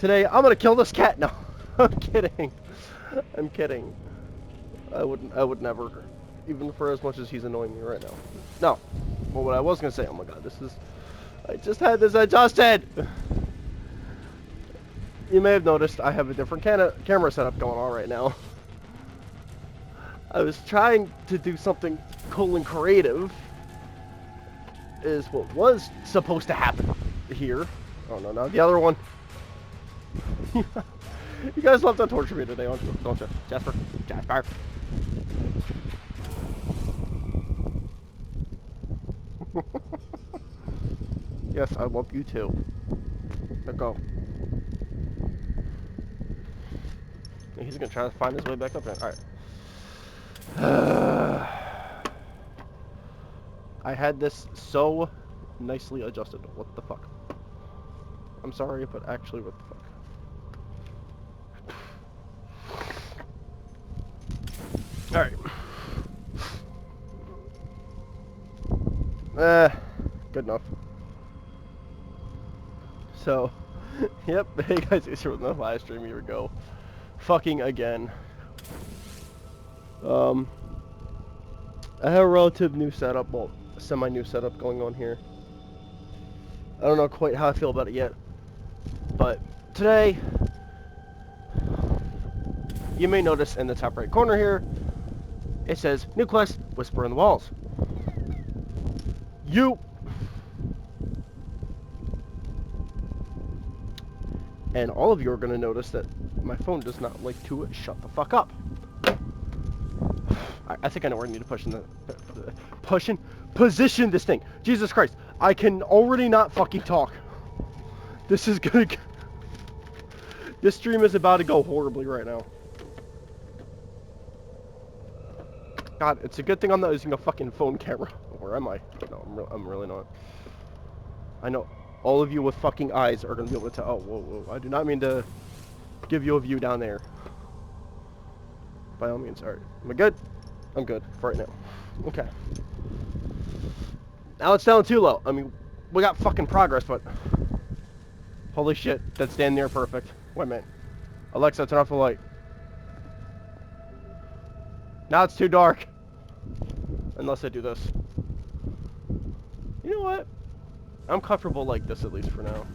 Today, I'm gonna kill this cat. No, I'm kidding. I'm kidding. I would never. Even for as much as he's annoying me right now. No. Well, what I was gonna say, oh my god, this is... I just had this adjusted! You may have noticed I have a different camera setup going on right now. I was trying to do something cool and creative. Is what was supposed to happen here. Oh no, no, the other one. You guys love to torture me today, don't you? Jasper? Jasper. Yes, I love you too. Now go. He's gonna try to find his way back up there. Alright. I had this so nicely adjusted. What the fuck? I'm sorry, but actually, what the fuck? Alright. Good enough. So, yep, hey guys, it's from the live stream, here we go. Fucking again. I have a relative new setup, well, semi-new setup going on here. I don't know quite how I feel about it yet. But, today, you may notice in the top right corner here, it says, New Quest, Whisper in the Walls. And all of you are going to notice that my phone does not like to shut the fuck up. I think I know where I need to position this thing. Jesus Christ, I can already not fucking talk. This is gonna... This stream is about to go horribly right now. God, it's a good thing I'm not using a fucking phone camera. Where am I? No, I'm really not. I know all of you with fucking eyes are gonna be able to tell. Oh, whoa, whoa. I do not mean to give you a view down there. By all means. Alright. Am I good? I'm good for right now. Okay. Now it's down too low. I mean, we got fucking progress, but... Holy shit, that's damn near perfect. Wait a minute. Alexa, turn off the light. Now it's too dark. Unless I do this. You know what? I'm comfortable like this at least for now.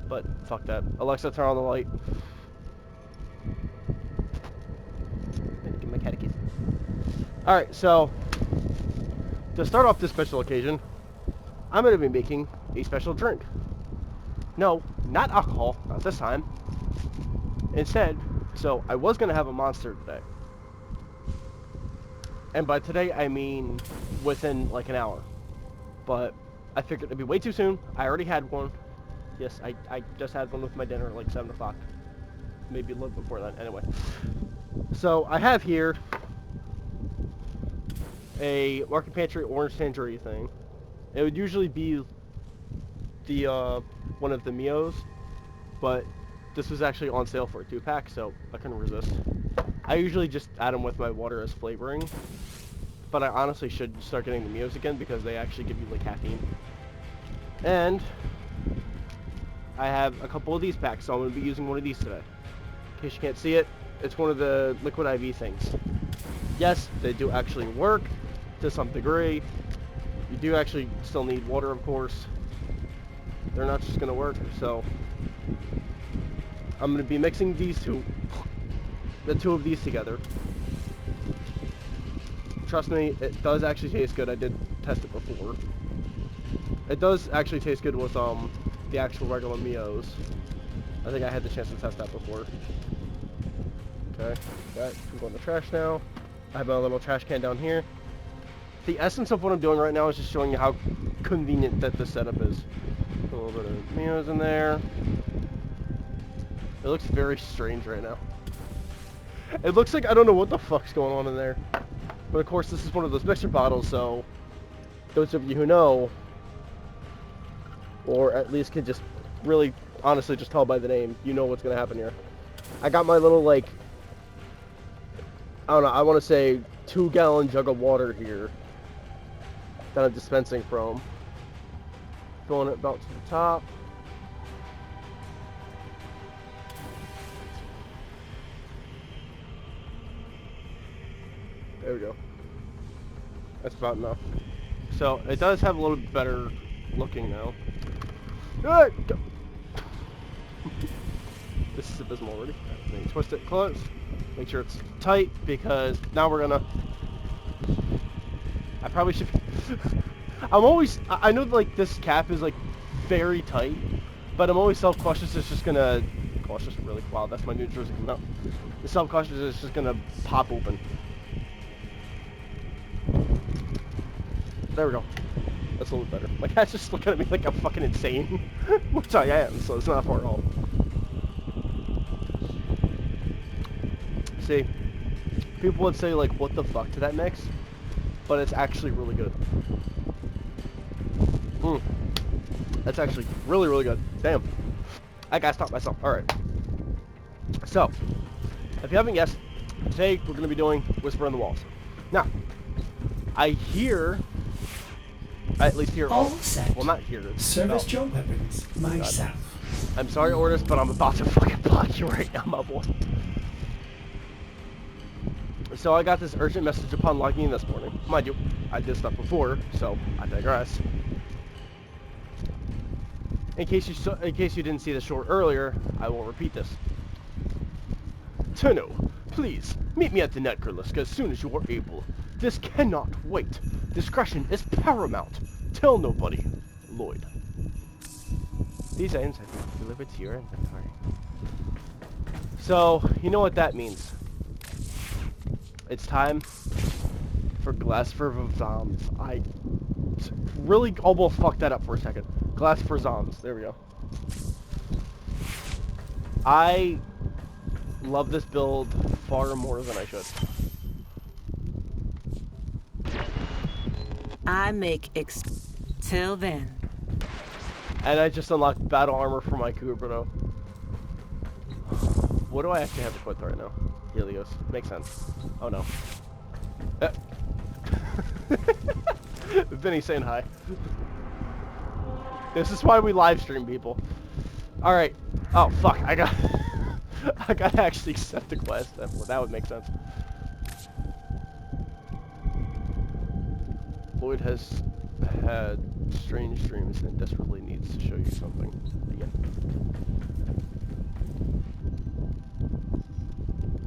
But, fuck that. Alexa, turn on the light. Give my cat a kiss. Alright, so... To start off this special occasion, I'm going to be making a special drink. No, not alcohol, not this time. Instead, so I was going to have a Monster today. And by today, I mean within like an hour. But I figured it'd be way too soon. I already had one. Yes, I just had one with my dinner at like 7 o'clock. Maybe a little before that, anyway. So I have here a Market Pantry orange tangerine thing. It would usually be the one of the Mios, but this was actually on sale for a 2-pack, so I couldn't resist. I usually just add them with my water as flavoring, but I honestly should start getting the Mios again because they actually give you like caffeine. And I have a couple of these packs, so I'm going to be using one of these today. In case you can't see it, it's one of the liquid IV things. Yes, they do actually work to some degree. You do actually still need water, of course. They're not just going to work, so I'm going to be mixing the two of these together. Trust me, it does actually taste good. I did test it before. It does actually taste good with the actual regular Mios. I think I had the chance to test that before. Okay, that can go in the trash now. I have my little trash can down here. The essence of what I'm doing right now is just showing you how convenient that this setup is. Put a little bit of Mios in there. It looks very strange right now. It looks like I don't know what the fuck's going on in there. But of course, this is one of those mixer bottles, so those of you who know, or at least can just really honestly just tell by the name, you know what's gonna happen here. I got my little, like, I don't know, I want to say 2-gallon jug of water here that I'm dispensing from. Filling it about to the top. There we go. That's about enough. So it does have a little bit better looking now. Go. This is abysmal already. Then you twist it close. Make sure it's tight because now we're gonna. I probably should. I know like this cap is like very tight, but I'm always self-cautious. It's just gonna cautious really. Wow, that's my New Jersey coming out. The self-cautious is just gonna pop open. There we go. That's a little better. My cat's just looking at me like I'm fucking insane, which I am. So it's not far at all. See, people would say like, "What the fuck to that mix?" But it's actually really good. That's actually really, really good. Damn. I gotta stop myself. Alright. So, if you haven't guessed, today we're gonna be doing Whisper in the Walls. Now, I hear, at least here, all set. Well, not here. Service your weapons myself. I'm sorry, Orders, but I'm about to fucking block you right now, my boy. So I got this urgent message upon logging in this morning. Mind you, I did stuff before, so I digress. In case you didn't see the short earlier, I will repeat this. Tenno, please meet me at the Necrolisc as soon as you are able. This cannot wait. Discretion is paramount. Tell nobody. Lloyd. These items have been delivered to your inventory. So you know what that means. It's time for Glass for Zombs. I really almost fucked that up for a second. Glass for Zombs. There we go. I love this build far more than I should. I make till then. And I just unlocked battle armor for my Kuberto. What do I actually have equipped right now? Helios. Makes sense. Oh no. Vinny saying hi. This is why we live stream, people. Alright. Oh fuck, I gotta actually accept the quest. That would make sense. Lloyd has had strange dreams and desperately needs to show you something. Again.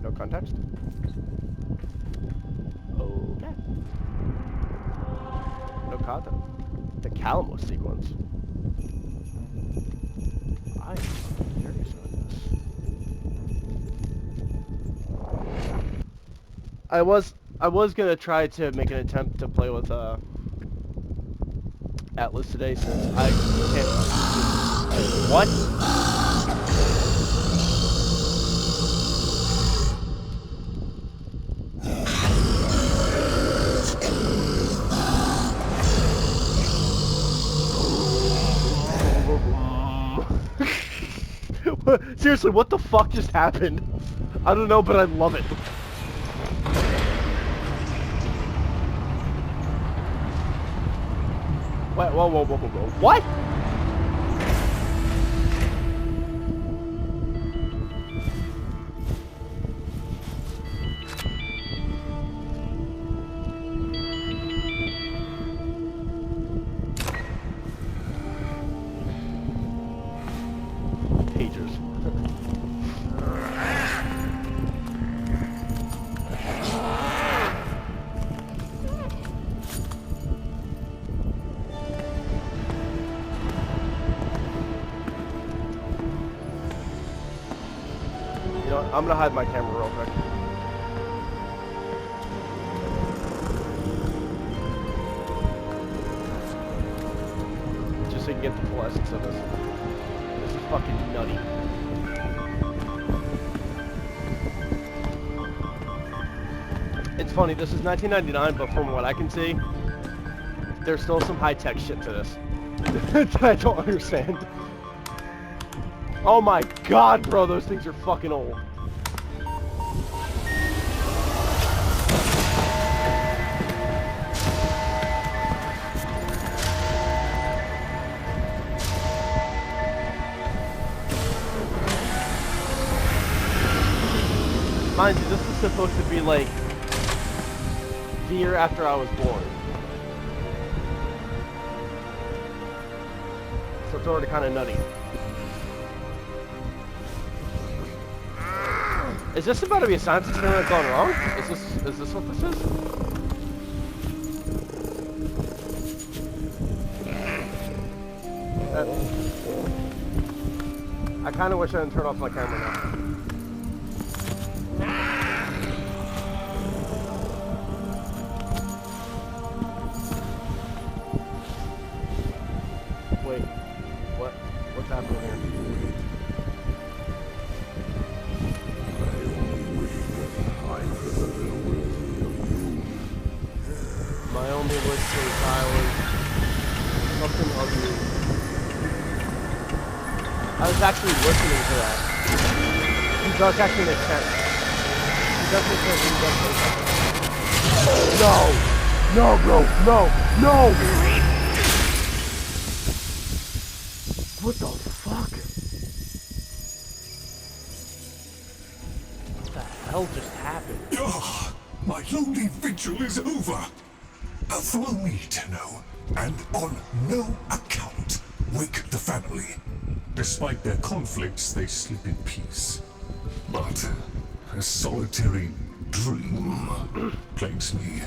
No context? Okay. No content. The Calamos sequence. I am curious about this. I was gonna try to make an attempt to play with Atlas today since I can't. What? Seriously, what the fuck just happened? I don't know, but I love it. Wait, whoa. What? Pagers. You know what? I'm gonna hide my camera real quick. Just so you can get the full essence of this. This is fucking nutty. It's funny, this is 1999, but from what I can see, there's still some high-tech shit to this that I don't understand. Oh my god, bro, those things are fucking old. Mind you, this is supposed to be like the year after I was born. So it's already kind of nutty. Is this about to be a science experiment gone wrong? Is this what this is? I kind of wish I didn't turn off my camera now. Wait, what's happening here? My only wish for the child is something ugly. I was actually listening to that. He does actually make sense. He does make sense. He does make sense. No! No, bro! No! No! What the fuck? What the hell just happened? Ah, my lonely vigil is over. Follow me, Tenno, and on no account wake the family. Despite their conflicts, they sleep in peace. But a solitary dream plagues me.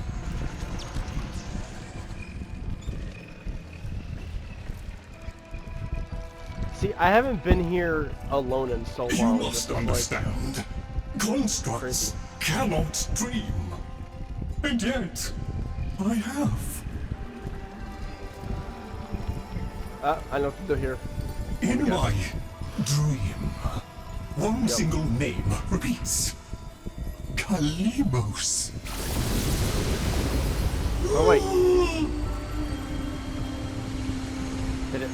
See, I haven't been here alone in so long. You must understand. Constructs cannot dream. And yet, I have. I know what to do here. In my dream, one single name repeats. Kalimos. Oh, wait. Hit it.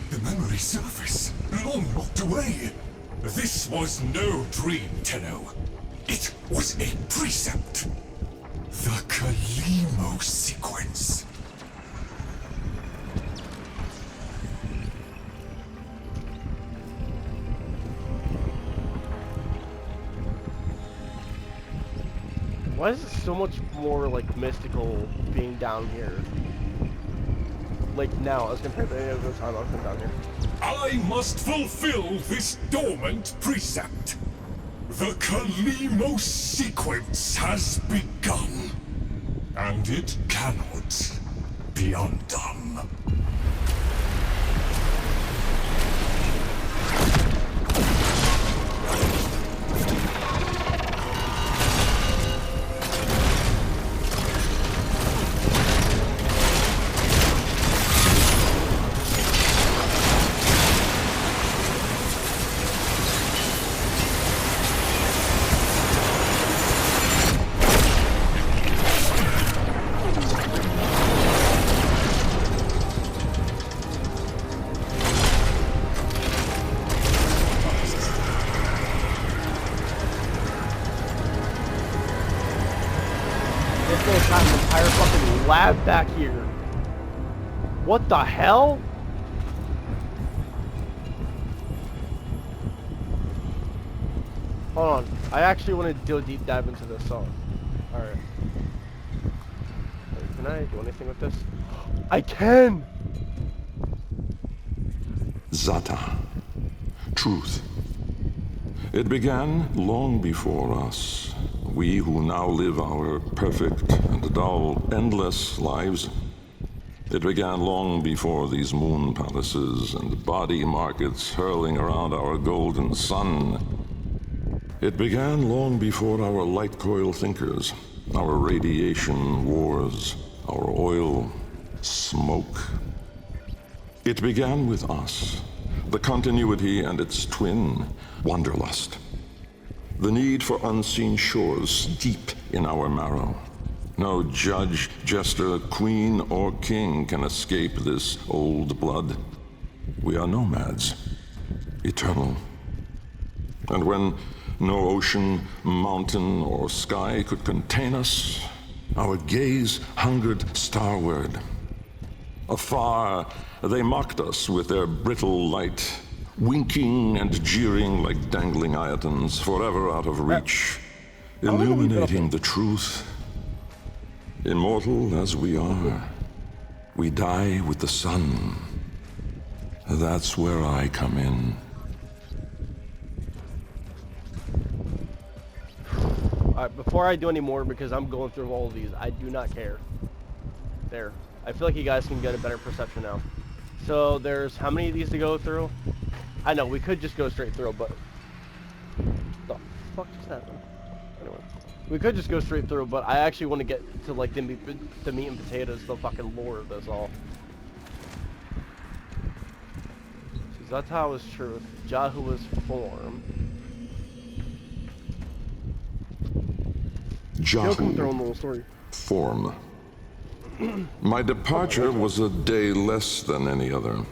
The memory surface, long locked away. This was no dream, Tenno. It was a precept. The Kalimos sequence. Why is it so much more, like, mystical being down here? Like, now, as compared to any other time I've been down here. I must fulfill this dormant precept. The Kalimos sequence has begun. And it cannot be undone. This guy's got an entire fucking lab back here. What the hell? Hold on. I actually want to do a deep dive into this song. Alright. Can I do anything with this? I can! Zata. Truth. It began long before us. We who now live our perfect and dull, endless lives. It began long before these moon palaces and body markets hurling around our golden sun. It began long before our light coil thinkers, our radiation wars, our oil smoke. It began with us, the continuity and its twin, wanderlust. The need for unseen shores deep in our marrow. No judge, jester, queen, or king can escape this old blood. We are nomads, eternal. And when no ocean, mountain, or sky could contain us, our gaze hungered starward. Afar, they mocked us with their brittle light, winking and jeering like dangling iatons, forever out of reach. illuminating the truth. Immortal as we are, we die with the sun. That's where I come in. Alright, before I do any more, because I'm going through all of these, I do not care. There. I feel like you guys can get a better perception now. So there's how many of these to go through? I know, we could just go straight through, but... the fuck just happened? Anyway. We could just go straight through, but I actually want to get to, like, the meat and potatoes, the fucking lore of this all. So Zata was truth. Jahua's form. Jahu, form. My departure was a day less than any other.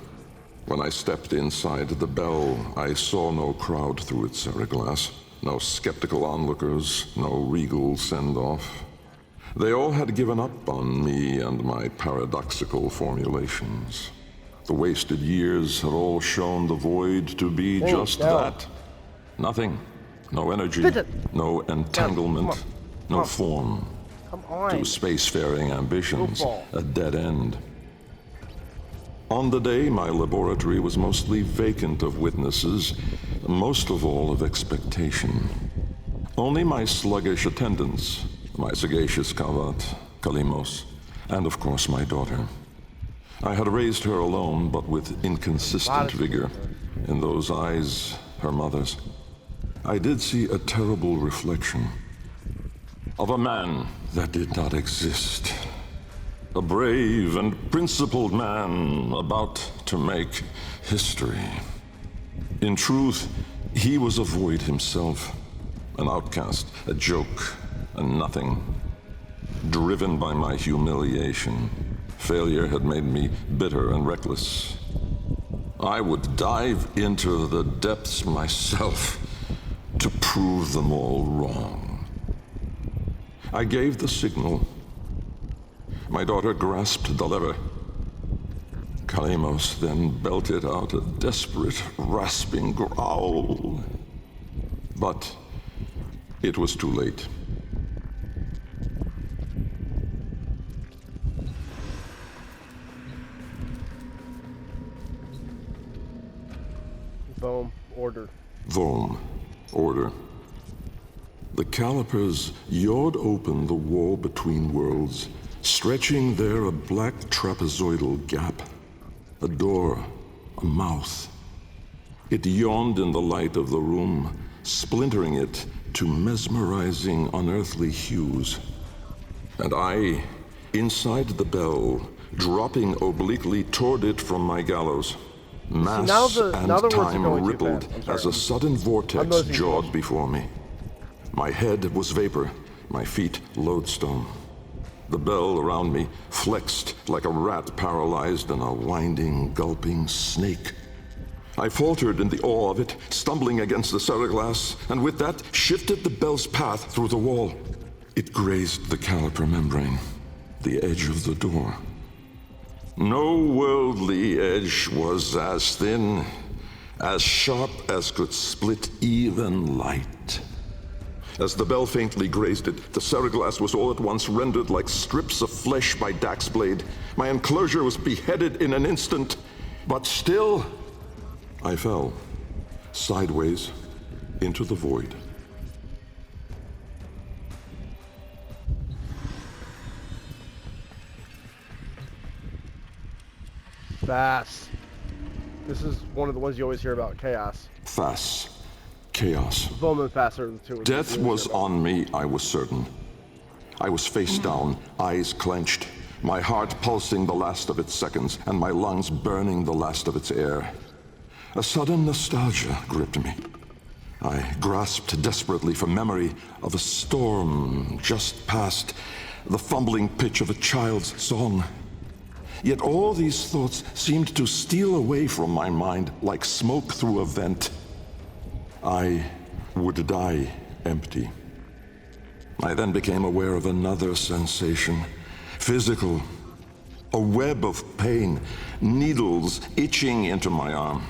When I stepped inside the bell, I saw no crowd through its seriglass, no skeptical onlookers, no regal send-off. They all had given up on me and my paradoxical formulations. The wasted years had all shown the void to be just that. Nothing. No energy, no entanglement, no form. Come on. To spacefaring ambitions, a dead end. On the day, my laboratory was mostly vacant of witnesses, most of all of expectation. Only my sluggish attendants, my sagacious Kavat, Kalimos, and of course my daughter. I had raised her alone, but with inconsistent vigor. In those eyes, her mother's, I did see a terrible reflection of a man that did not exist. A brave and principled man about to make history. In truth, he was a void himself, an outcast, a joke, a nothing. Driven by my humiliation, failure had made me bitter and reckless. I would dive into the depths myself to prove them all wrong. I gave the signal. My daughter grasped the lever. Kalimos then belted out a desperate, rasping growl. But it was too late. Boom. Order. Vom. Order. The calipers yawed open the wall between worlds, stretching there a black trapezoidal gap. A door, a mouth. It yawned in the light of the room, splintering it to mesmerizing, unearthly hues. And I, inside the bell, dropping obliquely toward it from my gallows. Mass and time rippled as a sudden vortex jawed before me. My head was vapor, my feet lodestone. The bell around me flexed like a rat paralyzed in a winding, gulping snake. I faltered in the awe of it, stumbling against the seriglass, and with that shifted the bell's path through the wall. It grazed the caliper membrane, the edge of the door. No worldly edge was as thin, as sharp as could split even light. As the bell faintly grazed it, the seriglass was all at once rendered like strips of flesh by Dax's blade. My enclosure was beheaded in an instant, but still, I fell, sideways, into the void. Fast. This is one of the ones you always hear about, chaos. Fast. Chaos. Vom and Fast are the two. Death was on me, I was certain. I was face down, eyes clenched, my heart pulsing the last of its seconds, and my lungs burning the last of its air. A sudden nostalgia gripped me. I grasped desperately for memory of a storm just past, the fumbling pitch of a child's song. Yet all these thoughts seemed to steal away from my mind like smoke through a vent. I would die empty. I then became aware of another sensation, physical, a web of pain, needles itching into my arm.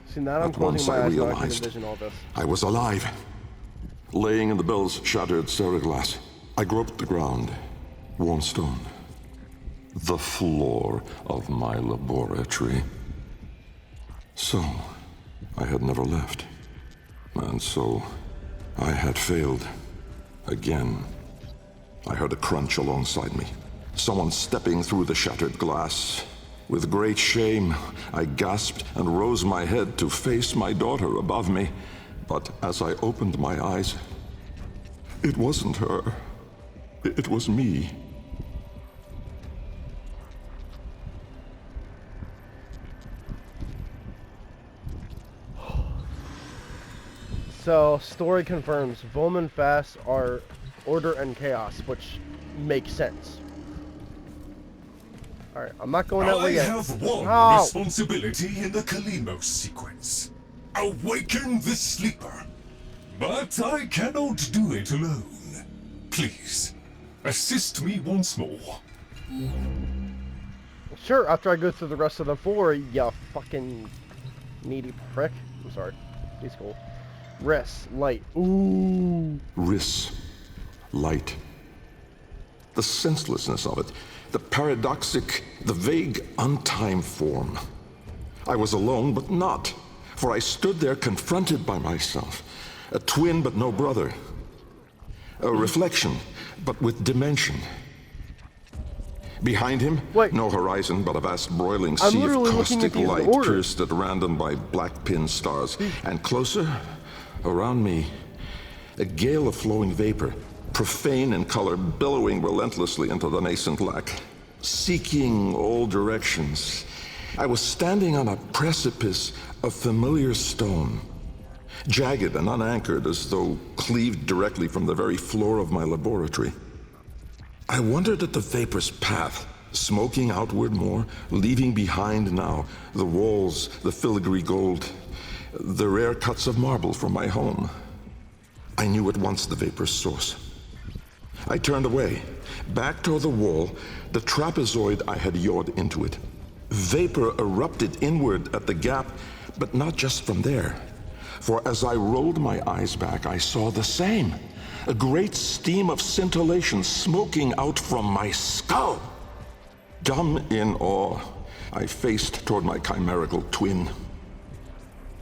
See, now I'm At once closing my I eyes so I can realized envision all this. I was alive. laying in the bell's shattered glass. I groped the ground, warm stone, the floor of my laboratory. So, I had never left. And so, I had failed. Again. I heard a crunch alongside me. Someone stepping through the shattered glass. With great shame, I gasped and rose my head to face my daughter above me. But as I opened my eyes, it wasn't her. It was me. So, story confirms Volman fasts are order and chaos, which makes sense. Alright, I'm not going that way yet. I have one responsibility in the Kalimos sequence. Awaken the sleeper. But I cannot do it alone. Please, assist me once more. Sure, after I go through the rest of the floor, you fucking needy prick. I'm sorry. He's cool. Ris, light. Ooh. Ris, light. The senselessness of it. The paradoxic, the vague, untimed form. I was alone, but not. For I stood there confronted by myself. A twin, but no brother. A reflection, but with dimension. Behind him, no horizon, but a vast broiling sea of caustic light pierced at random by black pin stars. And closer, around me, a gale of flowing vapor, profane in color, billowing relentlessly into the nascent lack, seeking all directions. I was standing on a precipice of familiar stone, jagged and unanchored as though cleaved directly from the very floor of my laboratory. I wondered at the vapor's path, smoking outward more, leaving behind now the walls, the filigree gold, the rare cuts of marble from my home. I knew at once the vapor's source. I turned away, back toward the wall, the trapezoid I had yawed into it. Vapor erupted inward at the gap, but not just from there. For as I rolled my eyes back, I saw the same. A great steam of scintillation smoking out from my skull. Dumb in awe, I faced toward my chimerical twin.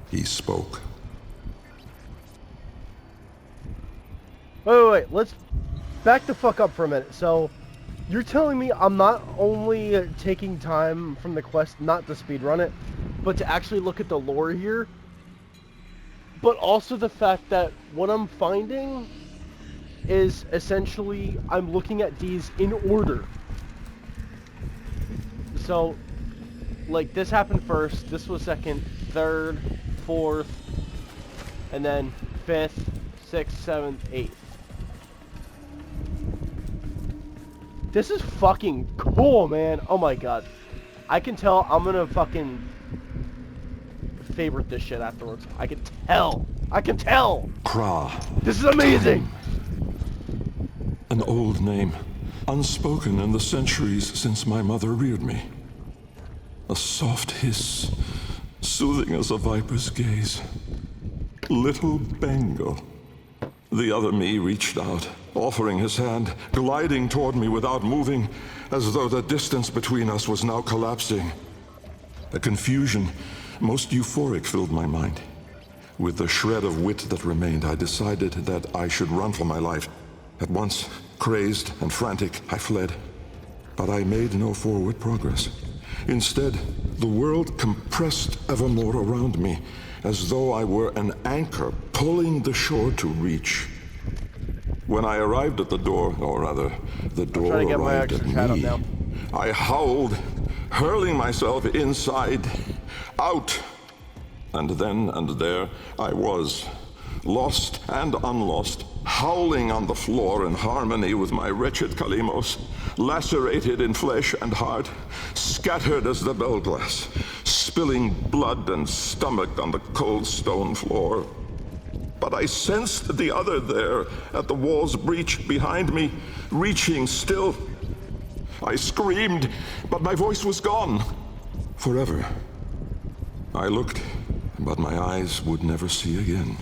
He spoke. Wait, let's back the fuck up for a minute. So, you're telling me I'm not only taking time from the quest not to speedrun it, but to actually look at the lore here, but also the fact that what I'm finding is essentially I'm looking at these in order. So, like, this happened first, this was second, third, fourth, and then fifth, sixth, seventh, eighth. This is fucking cool, man. Oh my god. I can tell I'm gonna fucking favorite this shit afterwards. I can tell. I can tell. Kra. This is amazing. An old name, unspoken in the centuries since my mother reared me. A soft hiss, soothing as a viper's gaze. Little Bengal. The other me reached out, offering his hand, gliding toward me without moving, as though the distance between us was now collapsing. A confusion, most euphoric, filled my mind. With the shred of wit that remained, I decided that I should run for my life. At once, crazed and frantic, I fled. But I made no forward progress. Instead, the world compressed ever more around me, as though I were an anchor pulling the shore to reach. When I arrived at the door, or rather, the door arrived at me, I howled, hurling myself inside, out. And then and there I was, lost and unlost, howling on the floor in harmony with my wretched Kalimos, lacerated in flesh and heart, scattered as the bell glass, spilling blood and stomach on the cold stone floor. But I sensed the other there, at the wall's breach behind me, reaching still. I screamed, but my voice was gone. Forever. I looked, but my eyes would never see again.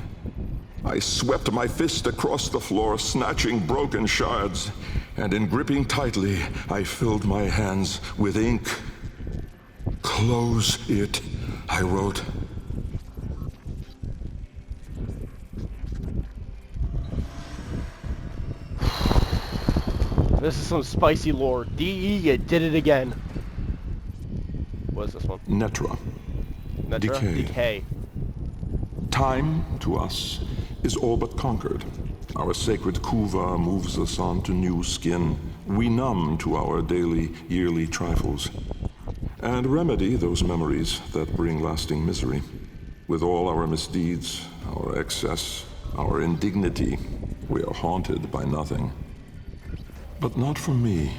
I swept my fist across the floor, snatching broken shards, and in gripping tightly, I filled my hands with ink. Close it, I wrote. This is some spicy lore. DE, you did it again. What is this one? Netra. Netra? Decay. Time, to us, is all but conquered. Our sacred Kuva moves us on to new skin. We numb to our daily, yearly trifles, and remedy those memories that bring lasting misery. With all our misdeeds, our excess, our indignity, we are haunted by nothing. But not for me,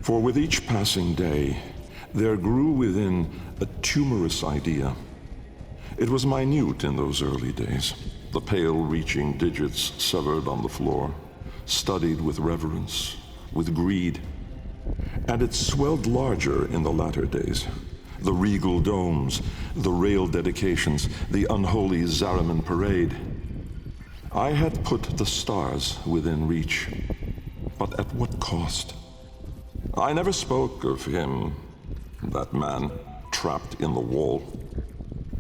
for with each passing day, there grew within a tumorous idea. It was minute in those early days, the pale-reaching digits severed on the floor, studied with reverence, with greed. And it swelled larger in the latter days. The regal domes, the rail dedications, the unholy Zariman parade. I had put the stars within reach, but at what cost? I never spoke of him, that man trapped in the wall.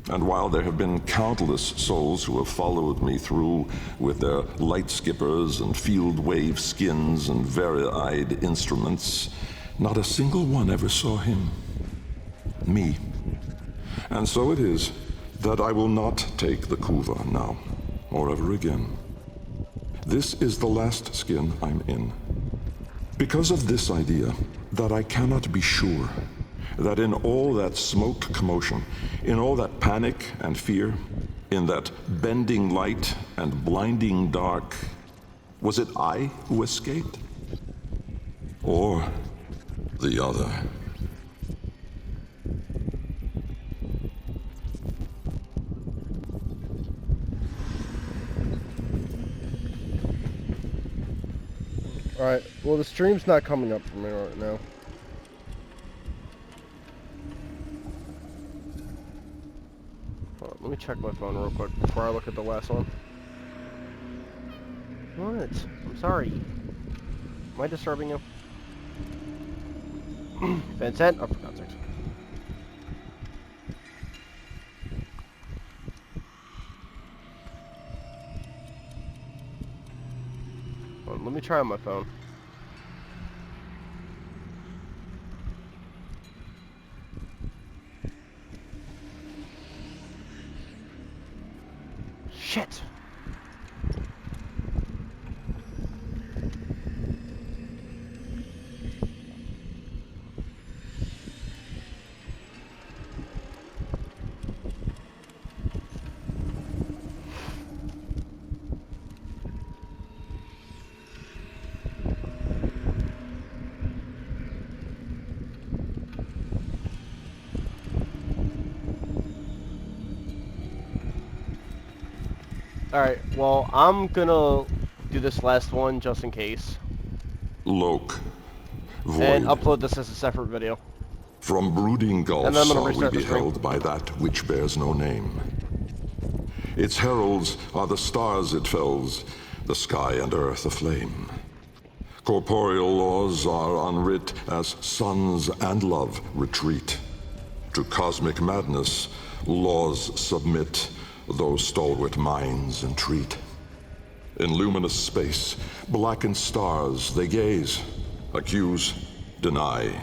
And while there have been countless souls who have followed me through with their light skippers and field wave skins and vari-eyed instruments, not a single one ever saw him. Me. And so it is that I will not take the Kuva now, or ever again. This is the last skin I'm in. Because of this idea, that I cannot be sure that in all that smoke commotion, in all that panic and fear, in that bending light and blinding dark, was it I who escaped? Or the other? Alright, well the stream's not coming up for me right now. Hold on, let me check my phone real quick before I look at the last one. What? I'm sorry. Am I disturbing you? Vincent? Oh, for God's sakes. Hold on, let me try on my phone. Shit! Alright, well, I'm gonna do this last one just in case. Loke. Void. And upload this as a separate video. From brooding gulfs And then I'm gonna are we restart the stream. beheld by that which bears no name. Its heralds are the stars it fells, the sky and earth aflame. Corporeal laws are unwrit as suns and love retreat. To cosmic madness, laws submit, those stalwart minds entreat. In luminous space, blackened stars they gaze, accuse, deny.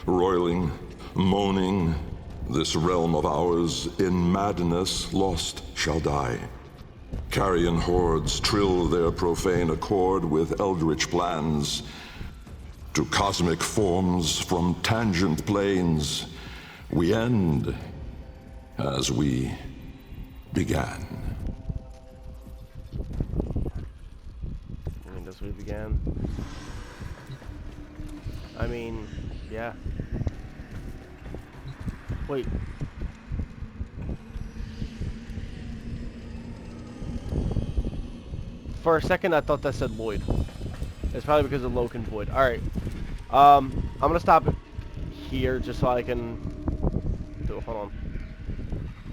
Roiling, moaning, this realm of ours in madness lost shall die. Carrion hordes trill their profane accord with eldritch plans. To cosmic forms from tangent planes, we end as we began. And as we began. I mean, yeah. Wait. For a second, I thought that said Lloyd. It's probably because of Loke and Void. Alright. I'm gonna stop it here just so I can do it. Hold on.